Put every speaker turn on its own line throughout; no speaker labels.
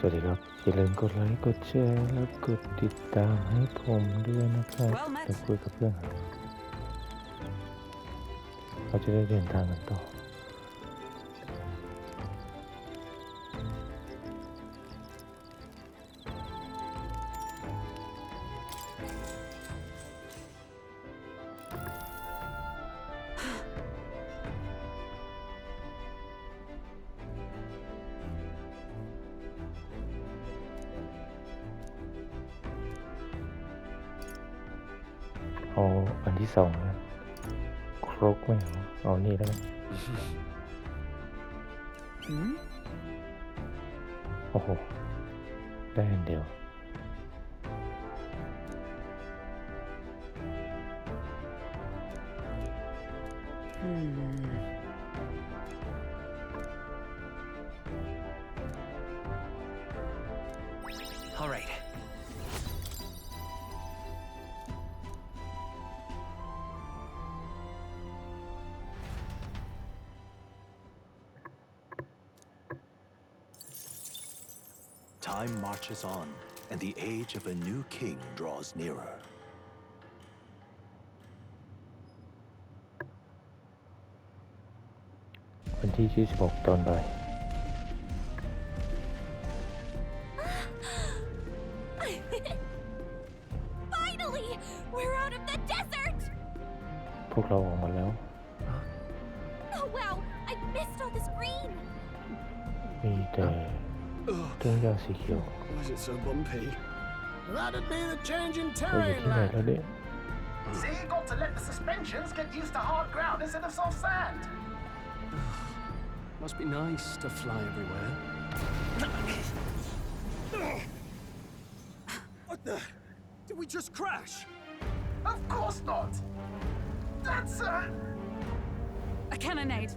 สวัสดีครับอย่าลืมกดไลค์กดแชร์และกดติดตามให้ผมด้วยนะครับจะคุยกับเพื่อนเราจะได้เดินทางกันต่อเอาอันที่2นะครกไม่เอานี่แล้วโอ้โหได้อันเดียว
All right.
Time marches on, and the age of a new king draws nearer.
วันที่26ตอนบ่าย
Finally, we're out of the desert.
พวกเราออกมาแล้ว
Oh wow, I missed all this green.
มีแต่ต้นหญ้าสีเขียว
Why is it so bumpy?
That'd be the change in
เราอยู่
terrain,
ที่ไหน
lad.
แล้วเนี่ย
See, you got to let the suspensions get used to hard ground instead of soft sand.
Must be nice to fly everywhere.
What the? Did we just crash? Of course not. That's
A cannonade.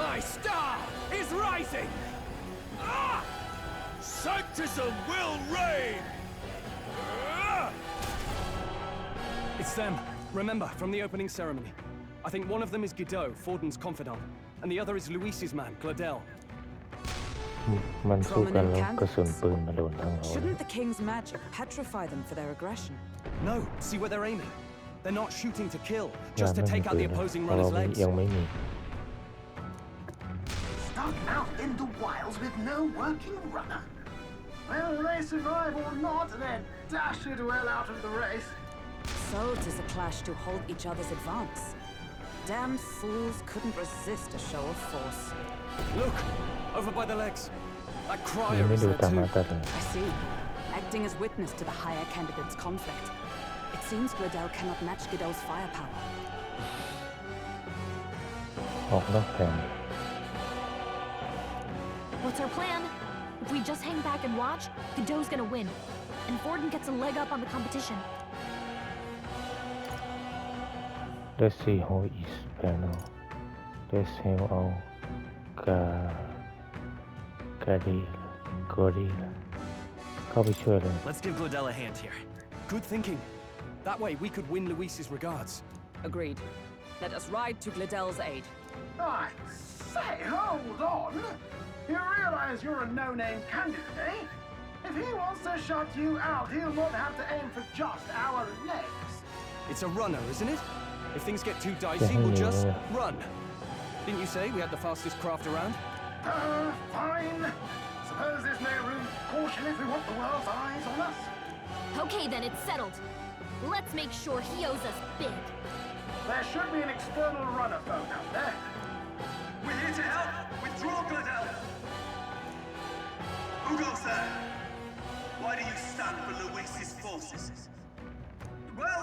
My star is rising. Ah! Sanctism will reign.
It's them. Remember, from the opening ceremony. I think one of them is Guido, Forden's confidant, and the other is Luis's man, Gladel.
มันสู้กันแล้วกระสุนปืนมาโดนทางเรา
Shouldn't the king's magic petrify them for their aggression?
No, see where they're aiming. They're not shooting to kill,
ยัง
just to
ไม่มี
take out
ปื
the
นนะ
opposing
เพราะเรา
runner's legs.
ยังไม่มี
Stuck out in the wilds with no working runner. Well, they survive or not, then dash it well out of the race.
So 'tis a clash to hold each other's advance. Damn fools couldn't resist a show of force.
Look, over by the legs. That
ยัง
crier
ไม่
is
ดู
there
ตามมา
too.
ตัดเลย
I see. Acting as witness to the higher candidate's conflict. It seems Gladel cannot match Guido's firepower.
ออกนอกแผน
What's our plan? If we just hang back and watch, Godot's gonna win, and Forden gets a leg up on the competition.
Let's see how is panel Let's help out Gorilla เข้าไปช่วยเลย
Let's give Gladel a hand here. Good thinking. That way we could win Luis's regards.
Agreed. Let us ride to Gladel's aid.
I say, hold on. You realize you're a no-name candidate, eh? If he wants to shut you out, he'll not have to aim for just our legs.
It's a runner, isn't it? If things get too dicey, we'll just run. Didn't you say we had the fastest craft around?
Fine. Suppose there's no room for caution if we want the world's eyes on us.
Okay, then it's settled. Let's make sure he owes us big.
There should be an external runner phone out there.
We're here to help. Withdraw, Gladel. Who goes there? Why do you stand for Luis's forces? Well,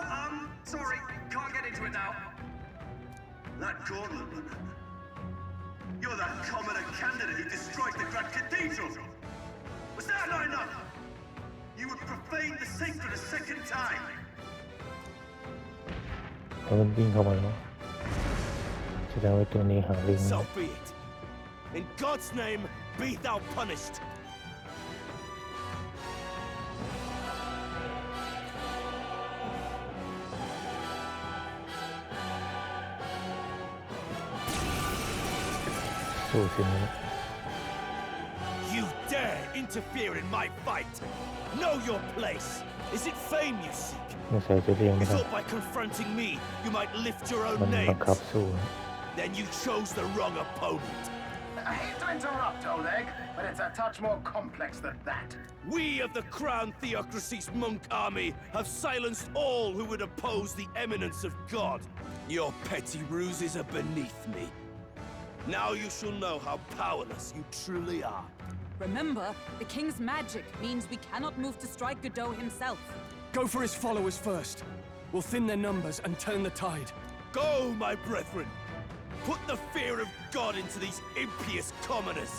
sorry. Can't get into it now. That gauntlet runner. You're that commoner candidate who destroyed the Grand Cathedral. Was that not enough? You would profane the sacred a second time.
แล้วมันวิ่งเข้ามาแล้วแสดงว่าตัวนี้หาลิง
So be it. In God's name, be thou punished.
สู้สินะ
You dare interfere in my fight? Know your place. Is it fame you seek?
เมื่อใส่จะเรียงไม่
You
ได้
thought by confronting me, you might lift your
มัน
own
บัง
names.
คับสู้
Then you chose the wrong opponent.
I hate to interrupt, Old Egg, but it's a touch more complex than that.
We of the Crown Theocracy's monk army have silenced all who would oppose the eminence of God. Your petty ruses are beneath me. Now you shall know how powerless you truly are.
Remember, the king's magic means we cannot move to strike Godot himself.
Go for his followers first. We'll thin their numbers and turn the tide.
Go, my brethren. Put the fear of God into these impious commoners.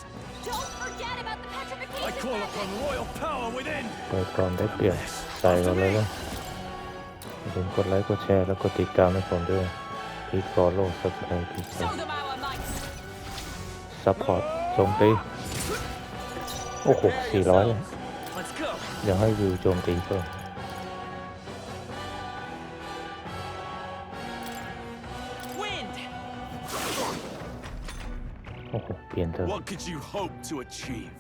Don't forget about the petrification
I call
magic!
upon royal power within.
เปิดก่อนได้เปรียบใส่เราเลยอย่าลืมกดไลค์กดแชร์แล้วกดติดตามให้ผมด้วยคลิก follow subscribe คลิก
Show them our might!
support โจมตีโอ้โห400เลย
Let's go.
ยังให้วิวโจมตีเพิ่ม
Wind!
โอ้โหเปลี่ยนเถอะ
What could you hope to achieve?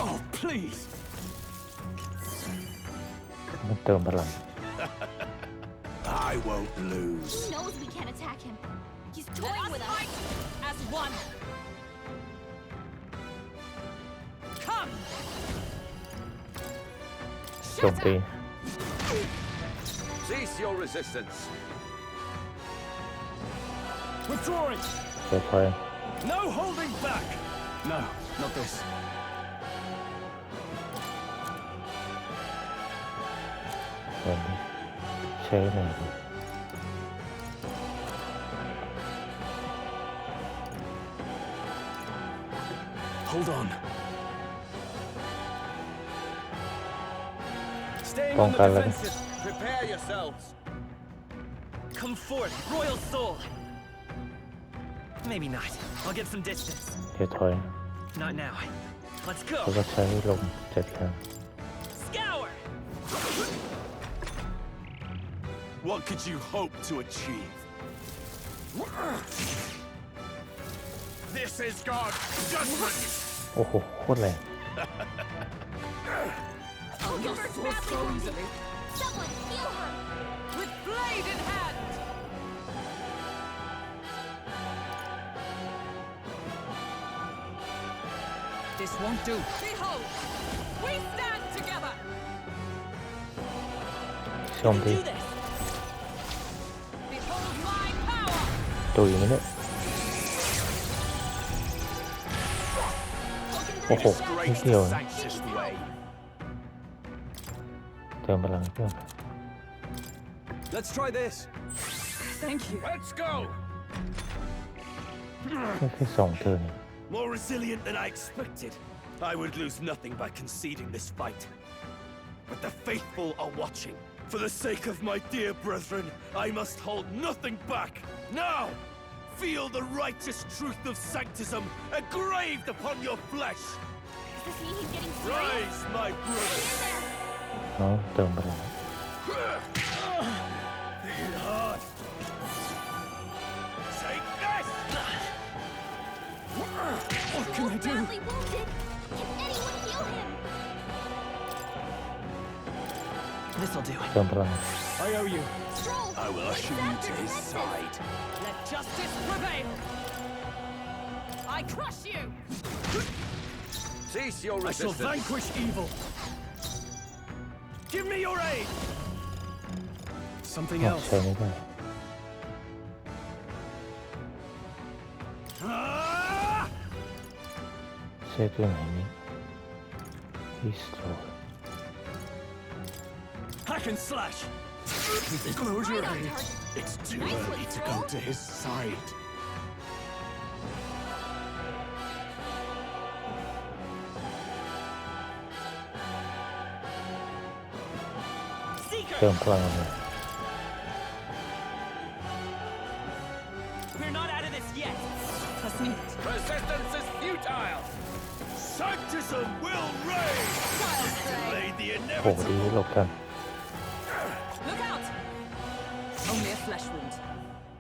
Oh, please.
มันเติมพลัง
I won't lose.
He knows we can't attack him. He's toying with us.
Fight as one! Come!
โจมตี
Cease your resistance.
Withdrawing.
เปิดไฟ
No holding back. No, not this.
วันนี้ใช้ไหนดี
Hold on. Staying
ป้อง
on
กัน
the
แล้วกัน
defensive.
Prepare yourselves.
Come forth, royal soul. Maybe not. I'll get some distance.
เดี๋ยวถอย
Not now. Let's
แล้ว
go.
ก็ใช้ลมจัดการ
Scour.
What could you hope to achieve? This is God's judgment.
โอ้โหโคตรแรง
I'll convert badly wounded. Someone heal her!
With blade in hand! This won't do. Behold! We stand together!
โจมตี
Behold my power!
ตัวอย่างนี้เนี่ยโอ้โหนิดเดียว
Sanctist way.
เติมพลังเพิ่ม
Let's try this.
Thank you.
Let's go.
แค่2 เทิร์น
More resilient than I expected. I would lose nothing by conceding this fight. But the faithful are watching. For the sake of my dear brethren, I must hold nothing back. Now, feel the righteous truth of sanctism engraved upon your flesh.
Does this mean he's getting serious?
Rise, my brothers.
In there!
เอาเติมพลัง
Hit hard. Take this.
What can I do?
Badly wounded! Can anyone heal him?
This'll do it.
เติมพลัง
I owe you.
Stroll!
I will usher you to his side.
Let justice prevail! I crush you!
Cease your
I shall vanquish evil. Give me your aid. Something
อ๋อ
else.
ใช้ไม่ได้
Ah!
ใช้ตัวไหนนี้ฮิสโตร
Hack and slash. Close your
Right on
aid.
target.
It's too
Nice
early
one,
to go
Stroll.
to his side.
Seeker.
เติมพลังเลย
We're not out of this yet.
Resistance is futile. Sanctism will reign. Delay the
โอ้โห
inevitable.
ดีหลบกัน
Look out! Only a flesh wound.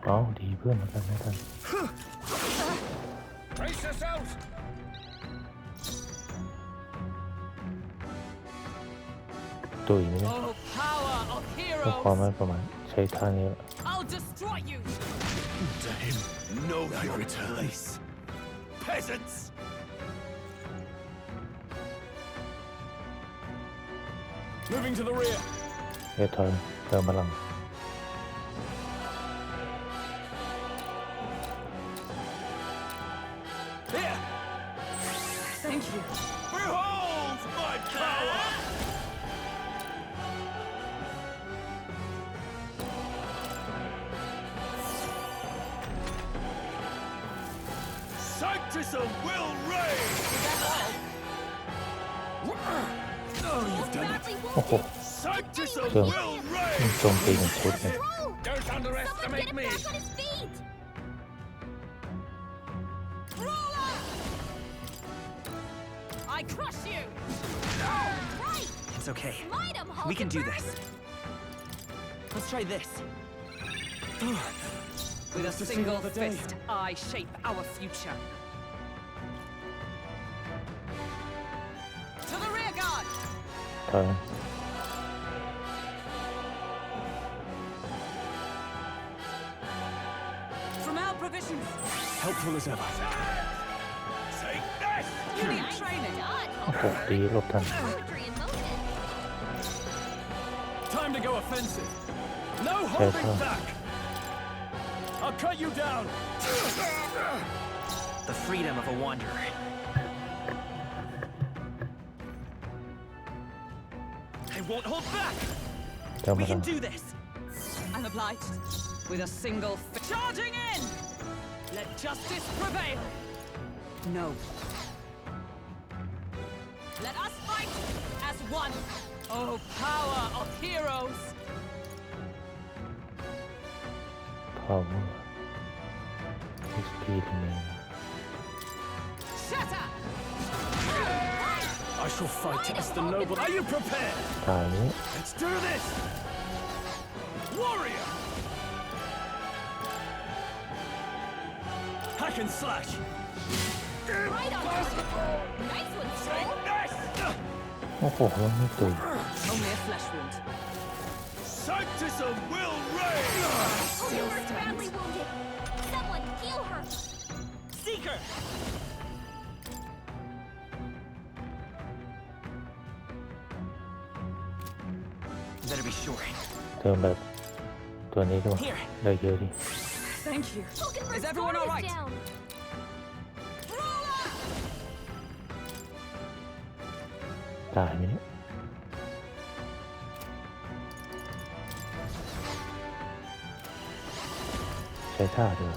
เอ้าดีเพื่อนเหมือนกันนะท่าน
Brace yourselves!
ตุยไหมเนี่ย
Oh, power of
ก็ความ
heroes!
ไม่ประมาณใช้ท่านี้
I'll destroy you!
To him, know your place. Peasants!
Moving to the rear.
เดี๋ยวถอยเติมพลัง
Here!
Thank you.
Behold my power! Sanctism will reign!
Oh, you've done it.
Badly
โอ้โห
wounded.
Sanctism
Sure.
will
มัน
reign!
โจมตีเป็นชุดเลย
Through!
Don't
Someone
underestimate
get him
me.
back on his feet!
I crush you!
Right!
It's okay.
Smite him,
We can do
Hulkenberg!
this. Let's try this.
With a
to see
single
another day.
fist, I shape our future. To the rear guard!
ถอย
From our provisions!
Helpful as ever.
Take this!
You need
Nice
training.
done,
โอ้โห
Hulkenberg.
ดีหลบทัน
Poetry in motion.
Time to go offensive. No
Okay,
holding
fine.
back. I'll cut you down.
The freedom of a wanderer. I won't hold back.
เติมพ
We
ลั
can
ง
do this.
I'm obliged. With a single fist. Charging in! Let justice prevail! No. Let us fight as one! Oh, power of heroes!
power is killing me
Shatter!
I shall fight as the noble. Are you prepared?
ตายนี้
Let's do this. Warrior. Hack and slash.
Right on target. Nice one, Skull.
This.
โอ้โหแล้วไม่ตุย
Only a flesh wound.
Sanctism will reign!
Hulkenberg's badly wounded. Someone heal her.
Seeker. Better be sure.
เติมแบบตัวนี้ด้วย
Here.
ได้เยอะดิ
Thank you.
Hulkenberg's
Is everyone
guard
all
is
right?
down.
ตายไหมเนี่ยใช้ท่าด้วย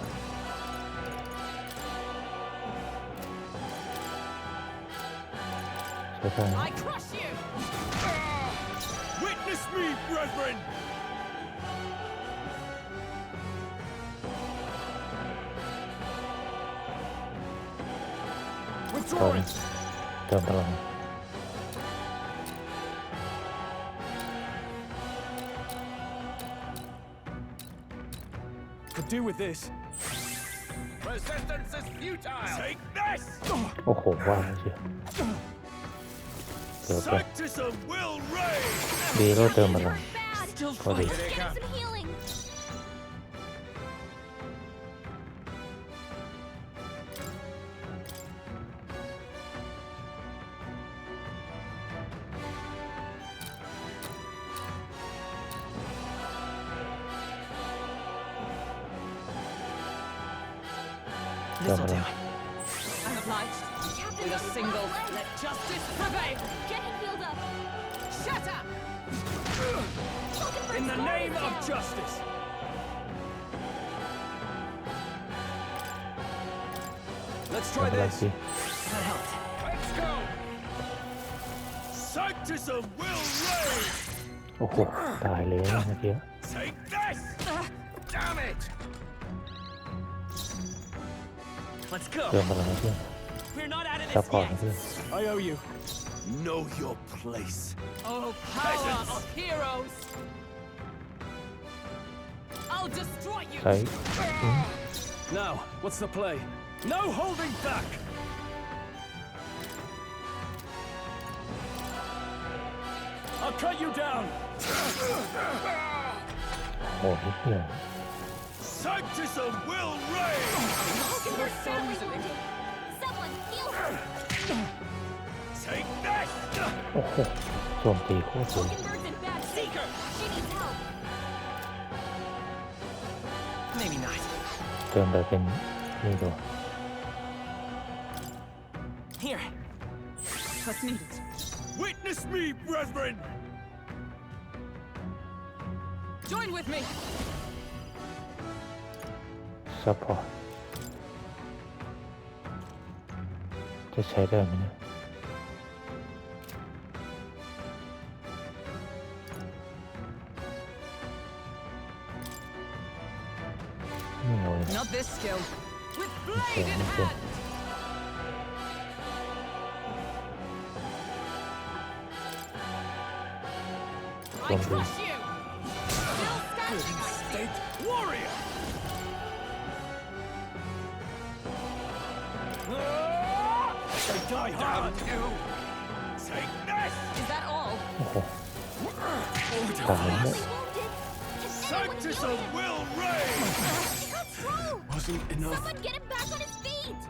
ใช้ท่านี้
I crush you!
Witness me, brethren!
Withdrawing.
เติมพลัง
Could do with this. Resistance is futile.
Take this!
โอ้โหว่าแล้วเชียวเกือบไป
Sanctism will reign!
ดีแล้วเติมพลัง
Bad.
ก็ดี
Get him some healing.
This'll do.
I'm obliged.
Captain
With a
on his
single,
left leg.
let justice prevail!
Get him healed up.
Shatter!
Hulkenberg's
In the
guard
name
is
of
down.
justice. Let's
เติม
try
พลัง
this.
สิ
That helped.
Let's go.
Sanctism will reign!
โอ้โหตายเลยนะเมื่อกี้
Take this!
Damn it.
Let's go.
เติมพลังให้เพื่อน
We're not out of
ซัพ
this
พอร์ตให้
yet.
เพื่อน
I owe you.
Know your place.
Oh, power
Peasants.
of heroes! I'll destroy you!
ใช้
Now, what's the play? No holding back! I'll cut you down!
โอ้นิดเดียว
Sanctism will reign!
Hulkenberg's badly wounded. Someone heal her.
Take this!
โอ้โหโจมตีโคตรสูง
Hulkenberg's in bad shape. She needs help.
Maybe not.
เติมแบบเป็นนี่ตัว
Here.
What's needed?
Witness me, brethren!
Join with me.
ซัพพอร์ตจะใช้ได้ไหมเนี่ยไม่เอาเลย
Not this skill. With blade in
okay.
hand. I
Don't
crush you. Still standing, I see.
State warrior! They die hard! Take this!
Is that all?
โอ้โหตายแล้ว
Badly wounded. Can anyone heal
Sanctism
him?
will reign!
He got through.
Wasn't enough.
Someone get him back on his feet.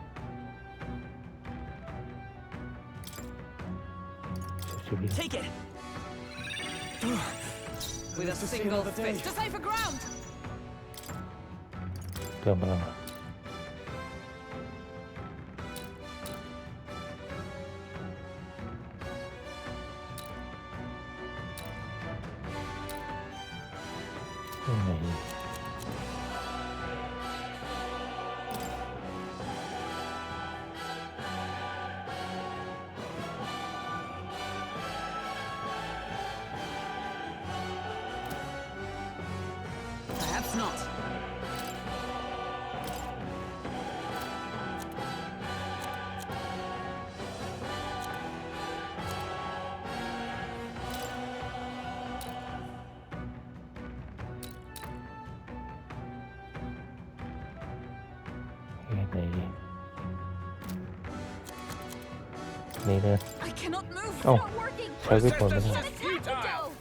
ชีวิต
Take it.
With a
This is the
single
end of the day.
fist to safer ground.
เติมพลังยังไง
Perhaps not. I cannot move.
Oh.
Not working.
ใช้เวทมนต์ไม่ได้
Attack the dough.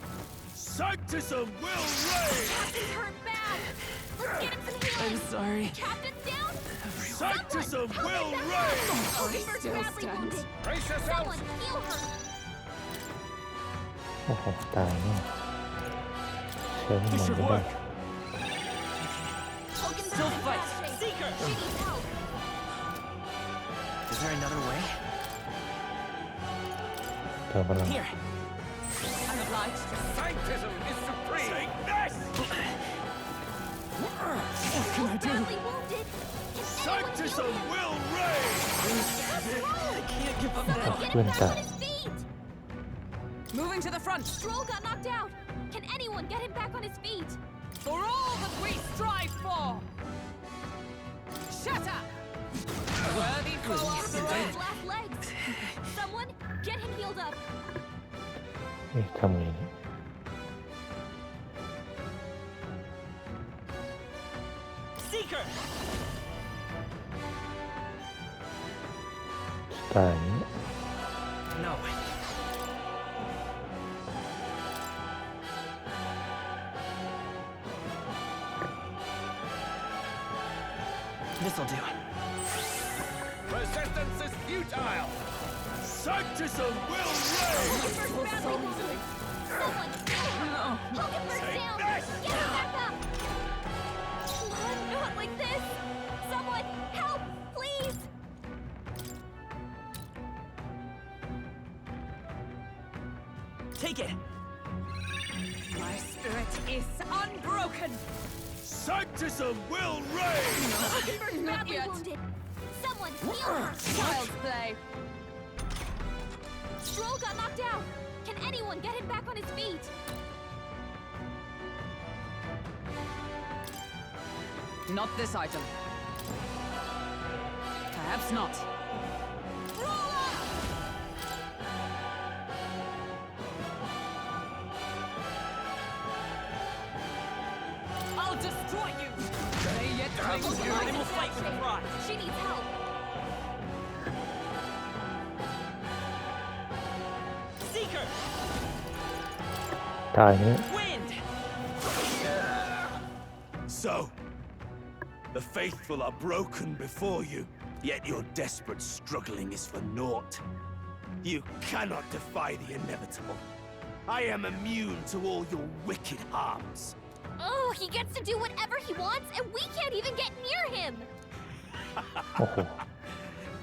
Sanctism will reign!
Captain's hurt bad. Let's get him some
I'm
healing.
sorry.
Captain's down.
Sanctism
Someone,
will
help him
reign!
back. Hulkenberg's
still
badly
stand.
wounded.
Brace yourselves!
Someone heal her.
โอ้โหตายเนี่ยใช้เวทมน
This
ต์
should
ไม่ได้
work.
Hulkenberg's
Still
in
fight.
bad shape.
Seeker.
She needs help.
Is there another way?
เติมพลัง
Here.
I'm obliged.
Sanctism is supreme! Take this!
What can I do?
Badly wounded. Can anyone heal
Sanctism
him?
will reign!
I can't give up
Someone
now.
get him
Good
back
guy.
on his feet.
Moving to the front.
Stroll got knocked out. Can anyone get him back on his feet?
For all that we strive for. Shatter. Worthy foe
Captain
after
Red's
all.
last legs. Someone get him healed up.
นี่ทำไงเนี่ย
Seeker.
ตายเนี่ย
No. This'll do.
Resistance is futile! Sanctism will reign!
Hulkenberg's badly wounded. Someone heal her. Hulkenberg's
Take
down.
this.
Get him back up. Come on, not like this. Someone help, please.
Take it.
My spirit is unbroken.
Sanctism will reign!
Hulkenberg's
Not
badly
yet.
wounded. Someone heal her.
Child's play.
Stroll got knocked out. Can anyone get him back on his feet?
Not this item. Perhaps not.
I'll destroy you.
They yet cling to my
I will fight with pride.
She needs help.
ตายนี้
Wind!
So, the faithful are broken before you, yet your desperate struggling is for naught. You cannot defy the inevitable. I am immune to all your wicked harms.
Oh, he gets to do whatever he wants, and we can't even get near him!
โอ้โห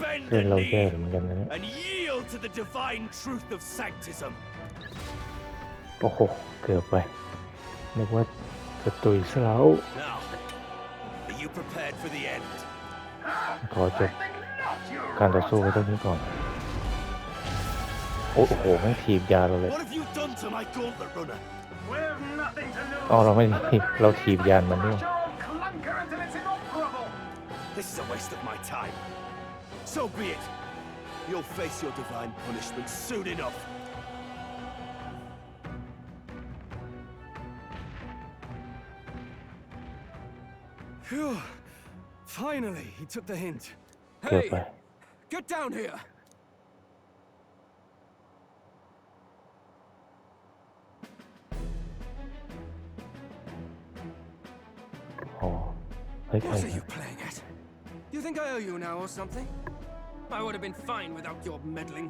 Bend
เล่น
the
เราแย่
knee
เหมือนกันนะเนี่ย
and yield to the divine truth of sanctism.
โอ้โหเกือบไปนึกว่าจะตุยซะแล้ว
Now, are you prepared for the end?
ขอจบการต่อสู้ไว้ตรงนี้ก่อนโอ้โหแม่งถีบยาเราเลย
What have you done to my gauntlet runner?
We've nothing to lose.
อ๋อเราไม่ถีบเราถีบยานมันด้วย
Smash your old clunker until it's inoperable.
This is a waste of my time. So be it. You'll face your divine punishment soon enough.
Phew. Finally, he took the hint.
เกือบ
Hey,
ไป
get down here.
อ๋อเฮ้ยใคร
What are you playing at? You think I owe you now or something? I would have been fine without your meddling.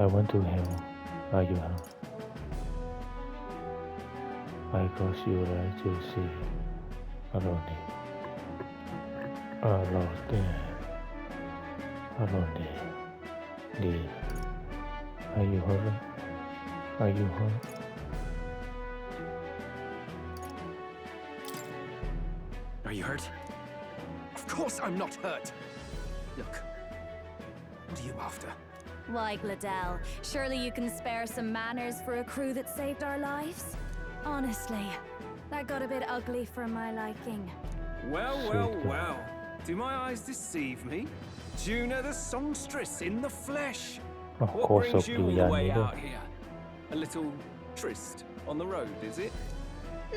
I want to help are you help because you like to see alone aloneดี are you hurt are you hurt
Are you hurt? Of course I'm not hurt. Look, what are you after?
Why, Gladell, surely you can spare some manners for a crew that saved our lives? Honestly, that got a bit ugly for my liking.
Well. Do my eyes deceive me? Juna the songstress in the flesh.
อ๋อ
What
โคศ
brings
ก
you
อยู่
all
ยา
the
น
way
นี้ด้วย
out here? A little tryst on the road, is it?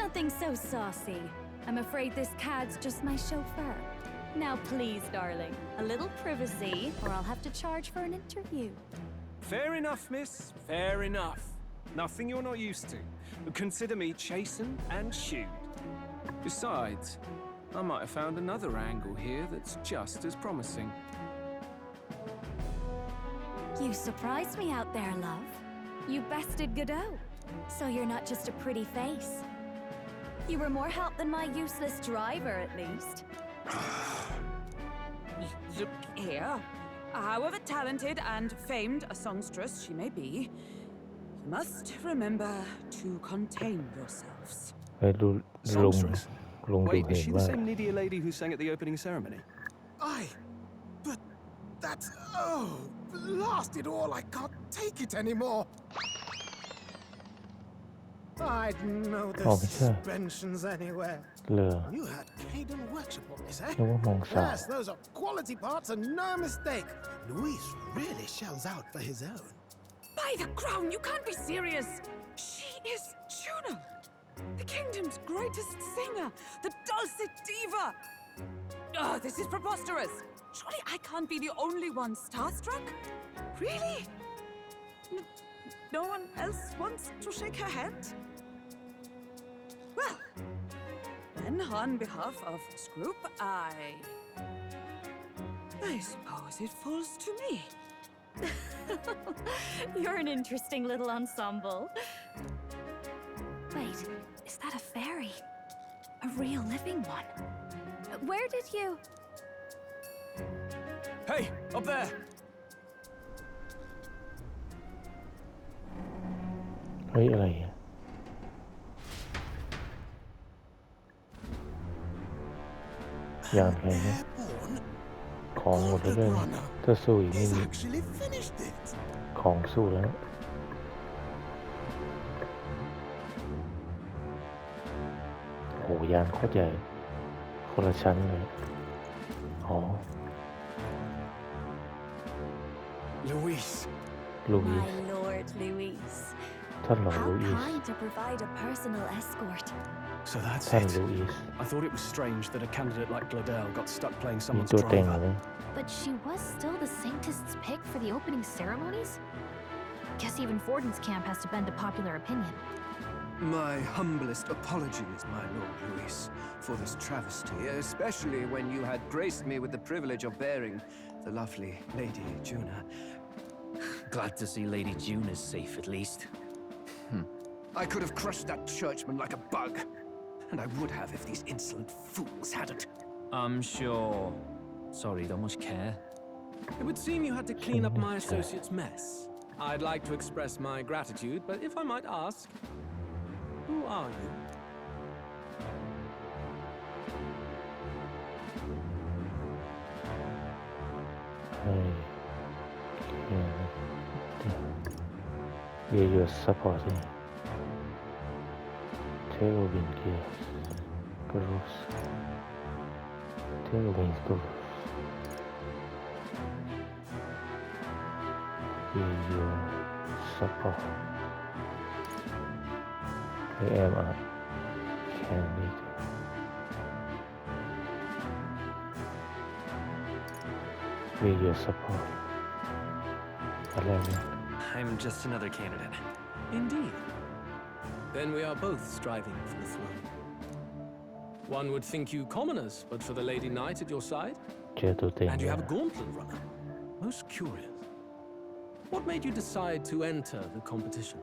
Nothing so saucy. I'm afraid this cad's just my chauffeur. Now please, darling, a little privacy, or I'll have to charge for an interview.
Fair enough, miss. Fair enough. Nothing you're not used to. But consider me chastened and shooed. Besides, I might have found another angle here that's just as promising.
You surprised me out there, love. You bested Godot. So you're not just a pretty face. You were more help than my useless driver, at least.
Look here. However talented and famed a songstress she may be, you must remember to contain yourselves.
เฮ้ยลุง
Songstress?
ดู
Wait,
เห็
is
น
she the
ว่า
same Nidia lady who sang at the opening ceremony?
Aye, but that's... Oh, blasted all. I can't take it anymore. I'd know the
Oh, yeah.
suspensions anywhere.
เรือ
You had Caden workshop on this, eh?
นึกว่ามองสาว
Yes, those are quality parts and no mistake. Luis really shells out for his own.
By the crown, you can't be serious! She is Juno, the kingdom's greatest singer, the dulcet diva! Oh, this is preposterous! Surely I can't be the only one starstruck? Really? No one else wants to shake her hand? Well, then on behalf of Scroop, I suppose it falls to me.
You're an interesting little ensemble. Wait, is that a fairy? A real living one? Where did you...
Hey, up there!
เฮ้ยอะไรอะยานใครเนี่ย
Airborne
ของหมดแล้วด้วยนะถ้าสู้อีกไม่
has
มี
actually finished it.
ของสู้แล้วโหยานโคตรใหญ่คนละชั้นเลยอ๋อ
Luis.
ลูอิส
My Lord Luis.
ท่านหลอ
How
ลูอิส
kind to provide a personal escort.
So that's
ท่าน
it.
ลูอิส
I thought it was strange that a candidate like Gladell got stuck playing
มี
someone's
ตัวเต็ง
driver.
เลย
But she was still the saintest's pick for the opening ceremonies? Guess even Forden's camp has to bend to popular opinion.
My humblest apologies, my Lord Luis, for this travesty, especially when you had graced me with the privilege of bearing the lovely Lady Juna.
Glad to see Lady June is safe at least.
I could have crushed that churchman like a bug, and I would have if these insolent fools hadn't.
I'm sure. Sorry, don't much care.
It would seem you had to clean up my associate's mess. I'd like to express my gratitude, but if I might ask, who are you?
We are your supporting Tailwind Gears Gurus Tailwind Gurus We are your support I am a candidate We are your support
I'm just another candidate.
Indeed. Then we are both striving for the throne. One would think you commoners, but for the Lady Knight at your side. And you have a gauntlet runner. Most curious. What made you decide to enter the competition?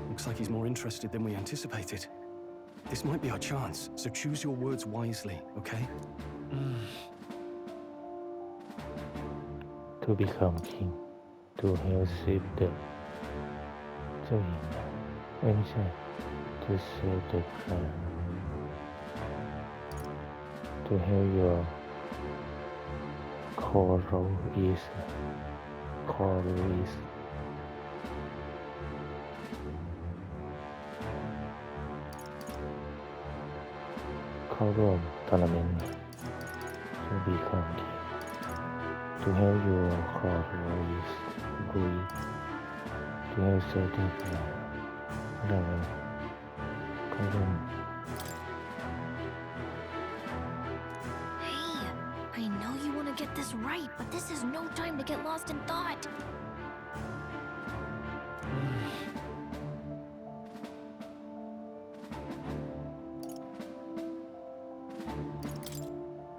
Looks like he's more interested than we anticipated. This might be our chance, so choose your words wisely, okay?
To become king To help save the เจ้าหญิงไม่ใช่ To save the crown To help your coral is เข้าร่วมทัวร์นาเมนต์ To become king To help your coral is breathe To help save the crown อะไรวะเข้าร่วม
Hey, I know you want to get this right, but this is no time to get lost in thought.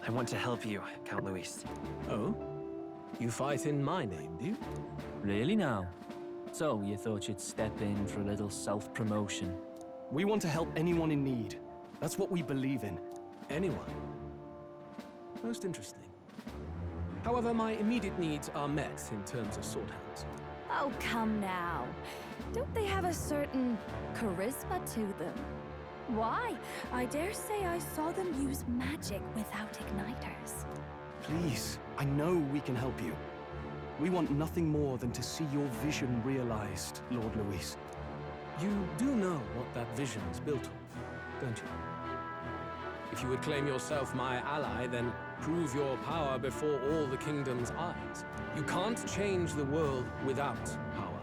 I want to help you, Count Luis.
Oh? You fight in my name, do you?
Really now? So, you thought you'd step in for a little self-promotion?
We want to help anyone in need. That's what we believe in.
Anyone? Most interesting. However, my immediate needs are met in terms of sword hands.
Oh, come now. Don't they have a certain charisma to them? Why? I dare say I saw them use magic without igniters.
Please, I know we can help you. We want nothing more than to see your vision realized, Lord Luis.
You do know what that vision's built on, don't you? If you would claim yourself my ally, then prove your power before all the kingdom's eyes. You can't change the world without power,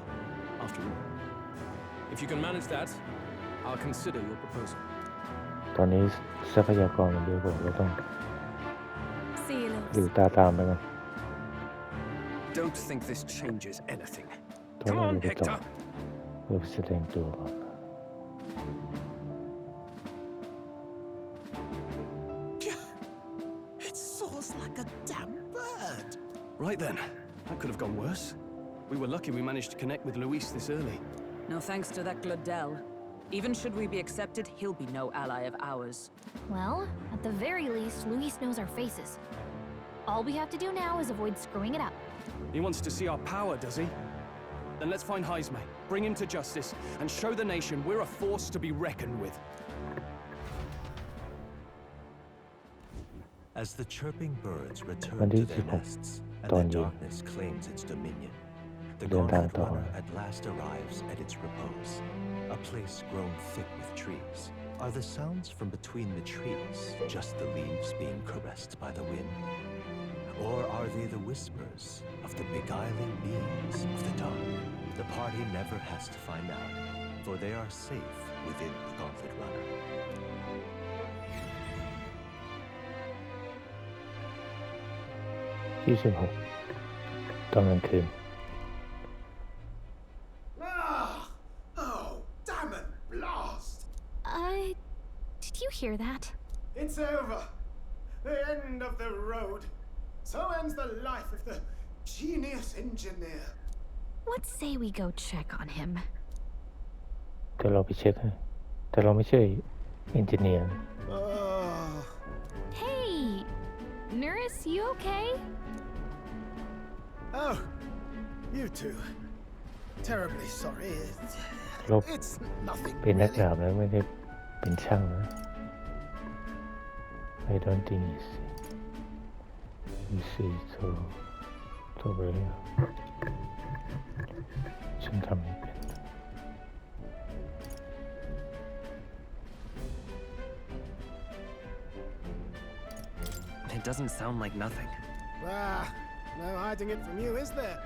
after all. If you can manage that, I'll consider your proposal.
ตอนนี้ทรัพยากรมันเยอะกว่าเราต้อง
See you,
หรือ
Lux.
ตามไปกัน
Don't think this changes anything.
ต้อง
Come
เรา
on,
ไปต่อ
Hector.
เพื่อแสดงตัวก่อน
It soars like a damn bird.
Right then, that could have gone worse. We were lucky we managed to connect with Luis this early.
No thanks to that Gladel. Even should we be accepted, he'll be no ally of ours.
Well, at the very least, Luis knows our faces. All we have to do now is avoid screwing it up.
He wants to see our power, does he? Then let's find Heisme, bring him to justice, and show the nation we're a force to be reckoned with.
As the chirping birds
When
return
did
to their
you come?
nests and
Don't
the
you?
darkness claims its dominion, the
Don't
gauntlet
talk.
runner at last arrives at its repose, a place grown thick with trees. Are the sounds from between the trees just the leaves being caressed by the wind? Or are they the whispers of the beguiling beings of the dark? The party never has to find out, for they are safe within the gauntlet runner.
26 ตอนกลางคืน
hear that.
It's over. The end of the road. So ends the life of the genius engineer.
What say we go check on him?
แต่เราไปเช็คให้แต่เราไม่ใช่เอนจิเนียร์
Hey, nurse, you okay?
Oh, you two. Terribly sorry.
เรา
It's nothing
เป็นนัก
really.
ดาบแล้วไม่ได้เป็นช่างนะ I don't think you see so very ฉันทำไม่เป็น
It doesn't sound like nothing.
Ah, no hiding it from you, is there?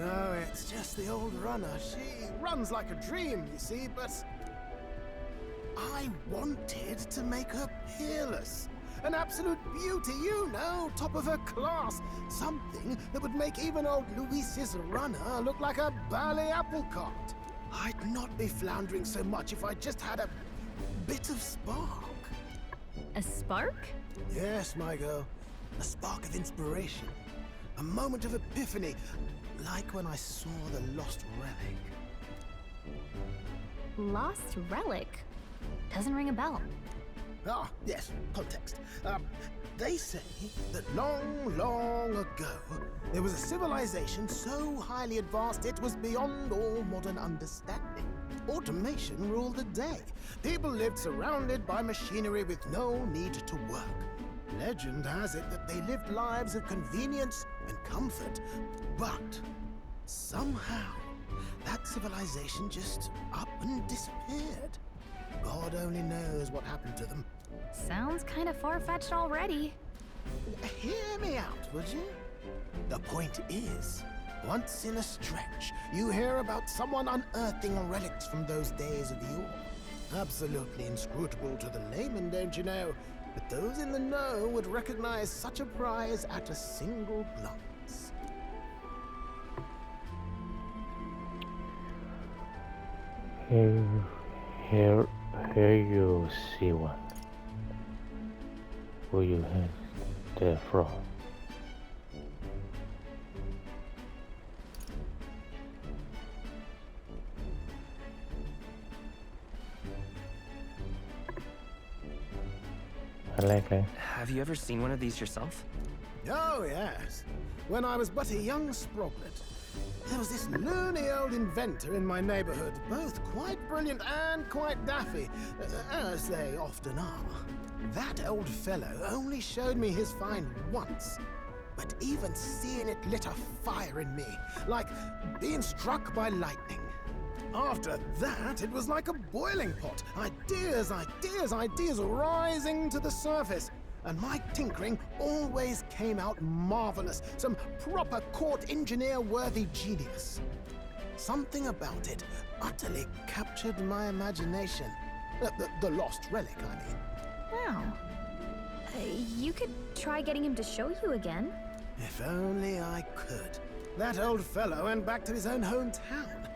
No, it's just the old runner. She runs like a dream, you see, but I wanted to make her peerless. An absolute beauty, you know, top of her class. Something that would make even old Luis's runner look like a ballet apple cart. I'd not be floundering so much if I just had a bit of spark.
A spark?
Yes, my girl. A spark of inspiration. A moment of epiphany. Like when I saw the lost relic.
Lost relic? Doesn't ring a bell.
Ah, yes, context. They say that long ago, there was a civilization so highly advanced it was beyond all modern understanding. Automation ruled the day. People lived surrounded by machinery with no need to work. Legend has it that they lived lives of convenience and comfort, but somehow that civilization just up and disappeared. God only knows what happened to them.
Sounds kind of far-fetched already.
Hear me out, would you? The point is, once in a stretch, you hear about someone unearthing relics from those days of yore. Absolutely inscrutable to the layman, don't you know? But those in the know would recognize such a prize at a single glance.
Here you see one. Who you have there from?
Have you ever seen one of these yourself?
Oh, yes. When I was but a young sproglet, there was this loony old inventor in my neighborhood, both quite brilliant and quite daffy, as they often are. That old fellow only showed me his find once, but even seeing it lit a fire in me, like being struck by lightning. After that, it was like a boiling pot. Ideas rising to the surface. And my tinkering always came out marvelous. Some proper court engineer-worthy genius. Something about it utterly captured my imagination. The lost relic, I mean.
Wow. You could try getting him to show you again.
If only I could. That old fellow went back to his own hometown.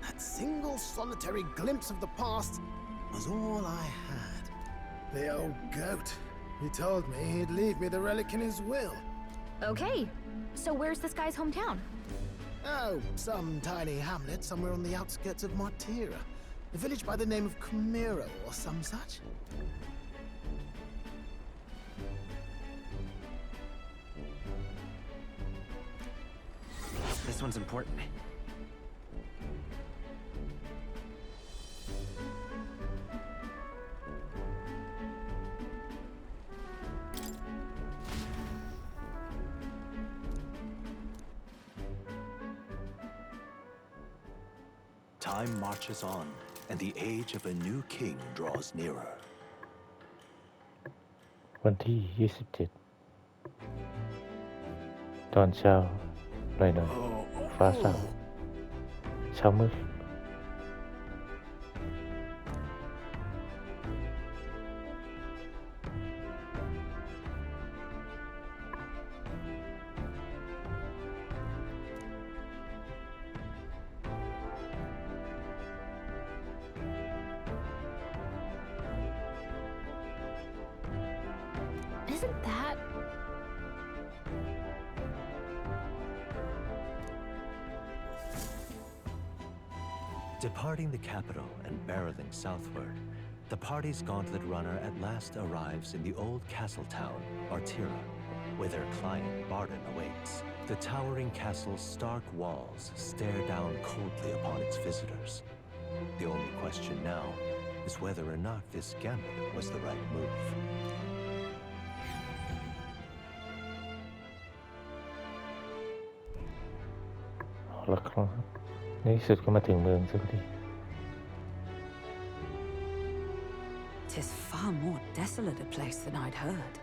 That single solitary glimpse of the past was all I had. The old goat. He told me he'd leave me the relic in his will.
Okay, so where's this guy's hometown?
Oh, some tiny hamlet somewhere on the outskirts of Martira. A village by the name of Camiro or some such.
This one's important.
Time marches on, and the age of a new king draws nearer.
วันที่ 27 ตอนเช้าไรหน่อยฟ้าสางเช้ามืด
Isn't that...
Departing the capital and barreling southward, the party's gauntlet runner at last arrives in the old castle town, Bartira, where their client Barden awaits. The towering castle's stark walls stare down coldly upon its visitors. The only question now is whether or not this gambit was the right move.
เอาละครับในที่สุดก็มาถึงเมืองสักที
'Tis far more desolate a place than I'd heard.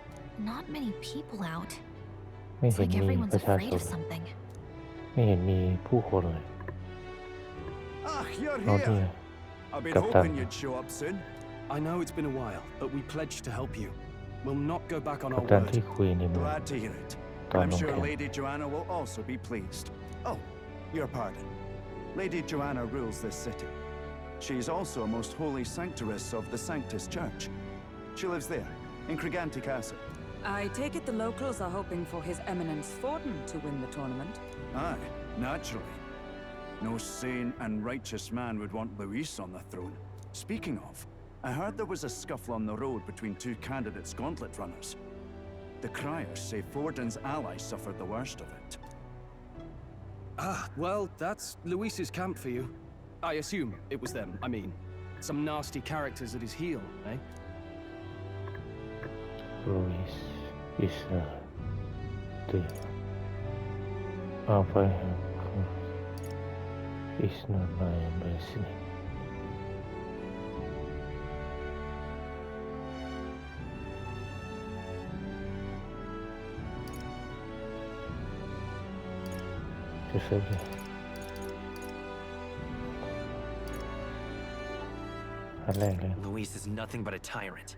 Not many people out.
ไม่
It's
เห็น
like
มี
everyone's
ประชาช
afraid
น
of something.
ไม่เห็นมีผู้คนเลย
Ah, you're
นอกเนี่
here.
ย
I've been
Captain.
hoping you'd show up soon.
I know it's been a while, but we pledged to help you. We'll not go back on
กัป
our
ตัน
word.
ที่คุยในเมือง
Glad to hear it.
Don't
I'm sure
care.
Lady Joanna will also be pleased. Oh, your pardon. Lady Joanna rules this city. She's also a most holy sanctuaress of the Sanctus Church. She lives there, in Criganti Castle.
I take it the locals are hoping for His Eminence Forden to win the tournament.
Aye, naturally. No sane and righteous man would want Luis on the throne. Speaking of, I heard there was a scuffle on the road between two candidates gauntlet runners. The criers say Forden's allies suffered the worst of it.
Ah, well, that's Luis's camp for you. I assume it was them, I mean. Some nasty characters at his heel, eh?
Luis is the Alpha is not my destiny. Just okay. อันแรกเลย
Luis is nothing but a tyrant.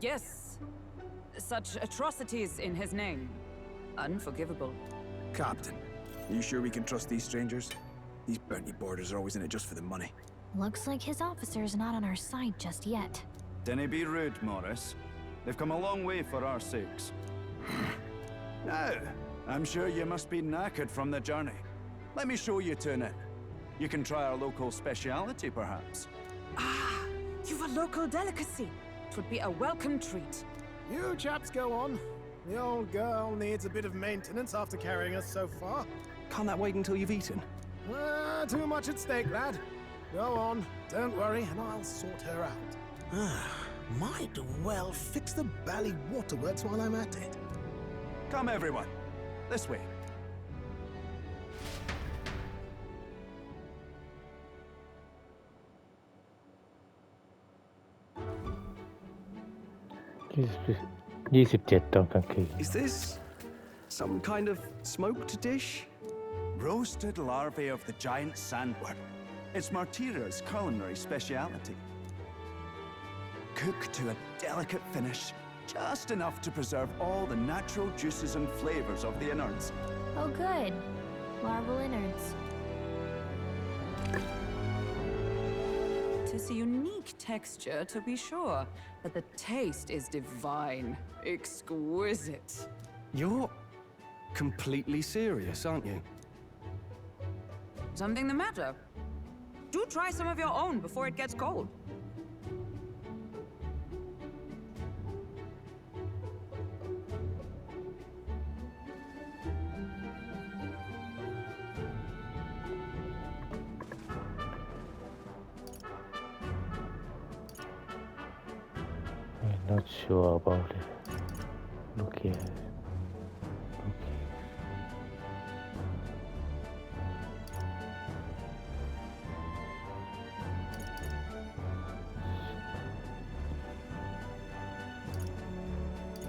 Yes. Such atrocities in his name. Unforgivable.
Captain, are you sure we can trust these strangers? These bounty boarders are always in it just for the money.
Looks like his officer's not on our side just yet.
Dinna be rude, Morris. They've come a long way for our sakes. Now, I'm sure you must be knackered from the journey. Let me show you to an inn. You can try our local speciality, perhaps.
Ah, you've a local delicacy. It would be a welcome treat.
You chaps go on. The old girl needs a bit of maintenance after carrying us so far.
Can't that wait until you've eaten?
Too much at stake, lad. Go on, don't worry, and I'll sort her out. Might well fix the bally waterworks while I'm at it.
Come, everyone. This way.
Is this some kind of smoked dish?
Roasted larvae of the giant sandworm. It's Martira's culinary speciality. Cooked to a delicate finish, just enough to preserve all the natural juices and flavors of the innards.
Oh good. Larval innards.
Tis a unique texture, to be sure, but the taste is divine. Exquisite.
You're completely serious, aren't you?
Something the matter? Do try some of your own before it gets cold.
I'm not sure about it. Look here. Okay.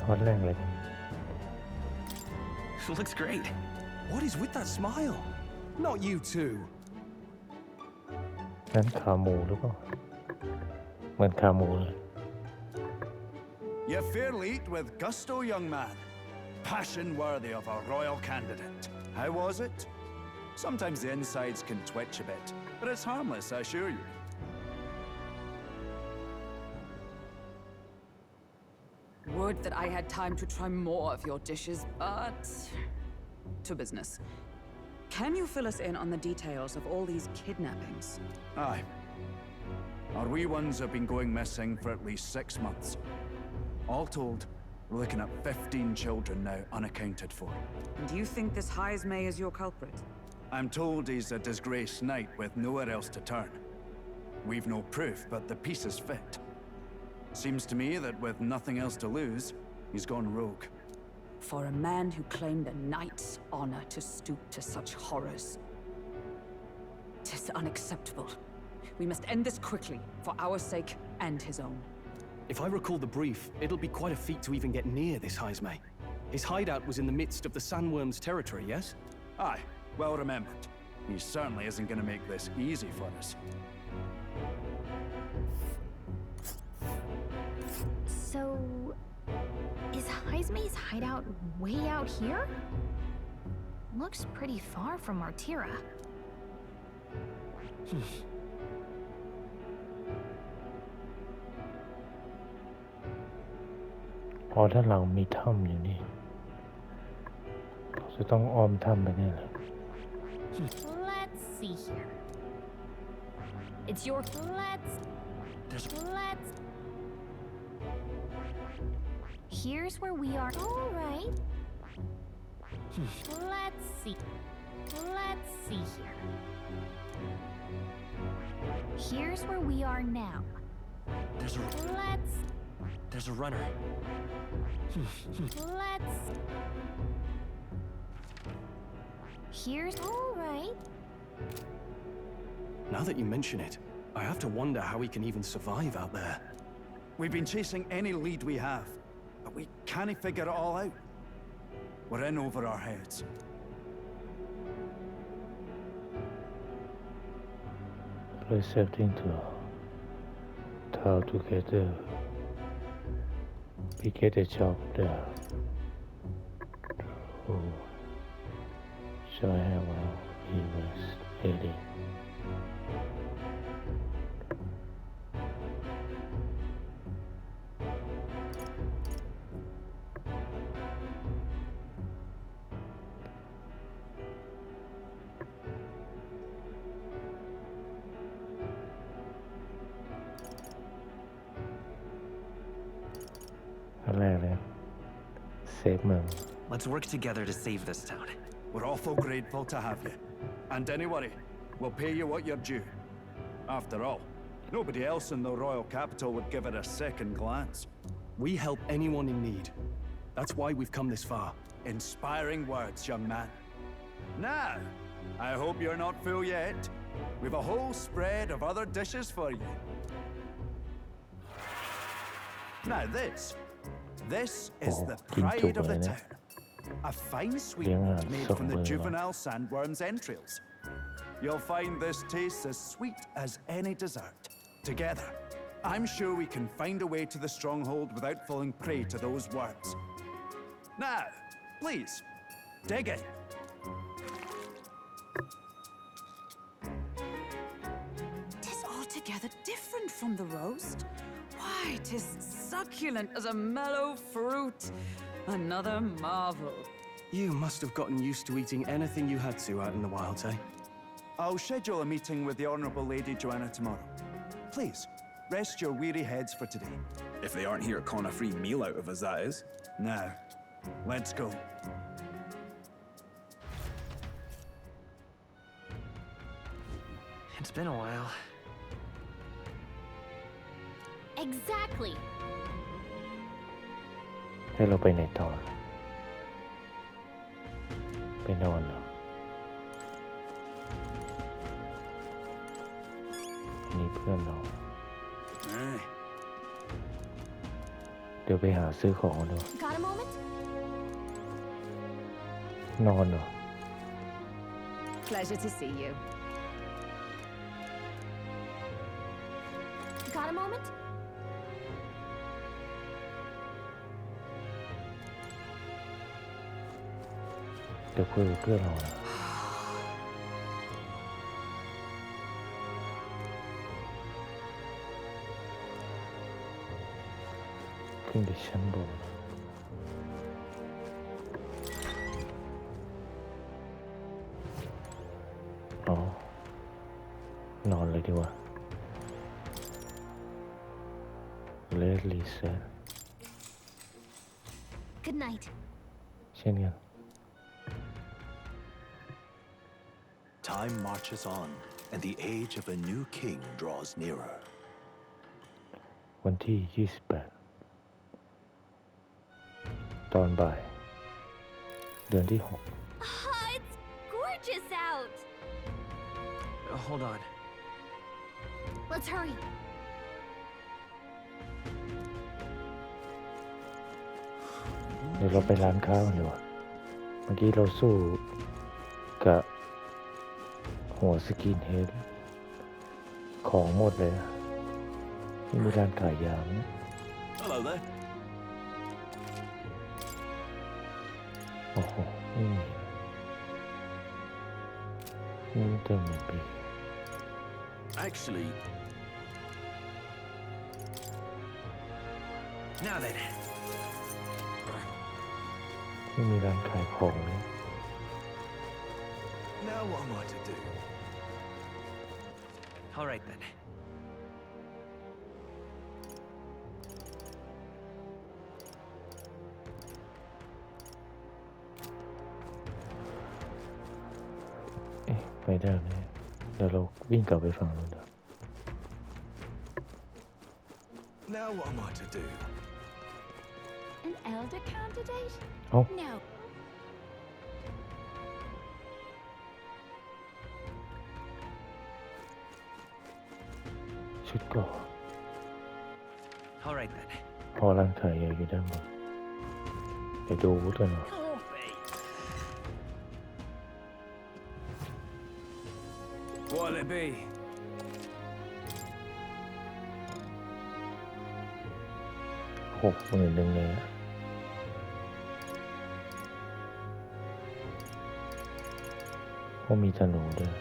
วันแรกเลย
Looks great.
What is with that smile? Not you too.
นั้นขาหมูหรือเปล่าเหมือนขาหมูเลย
You fairly eat with gusto, young man. Passion worthy of a royal candidate. How was it? Sometimes the insides can twitch a bit, but it's harmless, I assure you.
Would that I had time to try more of your dishes, but... to business. Can you fill us in on the details of all these kidnappings?
Aye. Our wee ones have been going missing for at least 6 months. All told, we're looking at 15 children now unaccounted for.
And do you think this Heismay is your culprit?
I'm told he's a disgraced knight with nowhere else to turn. We've no proof, but the pieces fit. Seems to me that with nothing else to lose, he's gone rogue.
For a man who claimed a knight's honor to stoop to such horrors. 'Tis unacceptable. We must end this quickly, for our sake and his own.
If I recall the brief, it'll be quite a feat to even get near this Heismay. His hideout was in the midst of the sandworm's territory, yes?
Aye, well remembered. He certainly isn't going to make this easy for us.
So... is Heismay's hideout way out here? Looks pretty far from Artira.
พอด้านหลังมีถ้ำอยู่นี่เราจะต้องอ้อมถ้ำไปนี่แหละ
Let's see here. It's your... Let's... Here's where we are. All right. Let's see. Let's see here. Here's where we are now.
There's a runner.
Let's... Here's... All right.
Now that you mention it, I have to wonder how he can even survive out there.
We've been chasing any lead we have, but we can't figure it all out. We're in over our heads.
Place everything to tie together. We get a job there. Oh, shall I have he was ready.
Let's work together to save this town.
We're awful grateful to have you. And don't worry, we'll pay you what you're due. After all, nobody else in the royal capital would give it a second glance.
We help anyone in need. That's why we've come this far.
Inspiring words, young man. Now, I hope you're not full yet. We've a whole spread of other dishes for you. Now this is the pride of the town. A fine sweetmeat made from the juvenile sandworm's entrails. You'll find this tastes as sweet as any dessert. Together, I'm sure we can find a way to the stronghold without falling prey to those worms. Now, please, dig in.
Tis altogether different from the roast. Why, 'tis succulent as a mellow fruit. Another marvel.
You must have gotten used to eating anything you had to out in the wilds, eh?
I'll schedule a meeting with the Honourable Lady Joanna tomorrow. Please, rest your weary heads for today.
If they aren't here calling a free meal out of us, that is.
Now, let's go.
It's been a while.
Exactly.
ให้เราไปไหนต่อไปนอนเหรอนี่เพื่อนเรา
Aye.
เดี๋ยวไปหาซื้อของดู
Got a moment?
นอนเหรอ
Pleasure to see you.
Got a moment?
เดี๋ยวคุยกับเพื่อนเรานะ ขึ้นไปชั้นบนอ๋อนอนเลยดีกว่าLet reset
Good night.
เช่นกัน
Time marches on, and the age of a new king draws nearer.
วันที่ 28 ตอนบ่าย เดือนที่ 6
Oh, it's gorgeous out.
Hold on.
Let's hurry.
เดี๋ยวเราไปร้านค้ากันดีกว่าเมื่อกี้เราสู้กับหัวสกินเฮดของหมดเลยนะที่มีร้านขายยาไหม
Hello there.
โอ้โหไม่มีนี่เติม1 ปี
Actually. Now then.
ที่มีร้านขายของเลย
Now what am I to do?
All right then.
เอ๊ะไปได้ไหมเดี๋ยวเราวิ่งกลับไปฝั่งนู้นเถอะ
Now what am I to do?
An elder candidate?
เอ้า
No.
ชุดก่อ
All right then.
พอร้านขายยาอยู่ด้านบนไปดูอาวุธกันหน่อย
What'll it be?
60,000เลยนะเพราะมีธนูด้วย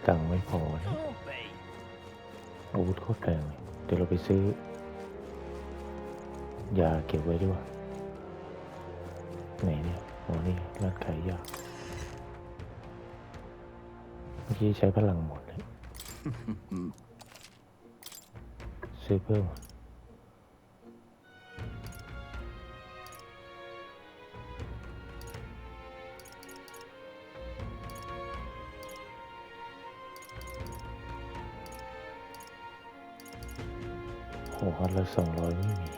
ตังค์ไม่พอนะอาวุธโคตรแรงเลยเดี๋ยวเราไปซื้อยาเก็บไว้ด้วยไหนเนี่ยอ๋อนี่ร้านขายยาเมื่อกี้ใช้พลังหมดเลย ซื้อเพิ่มโหอันละ200ไม่มี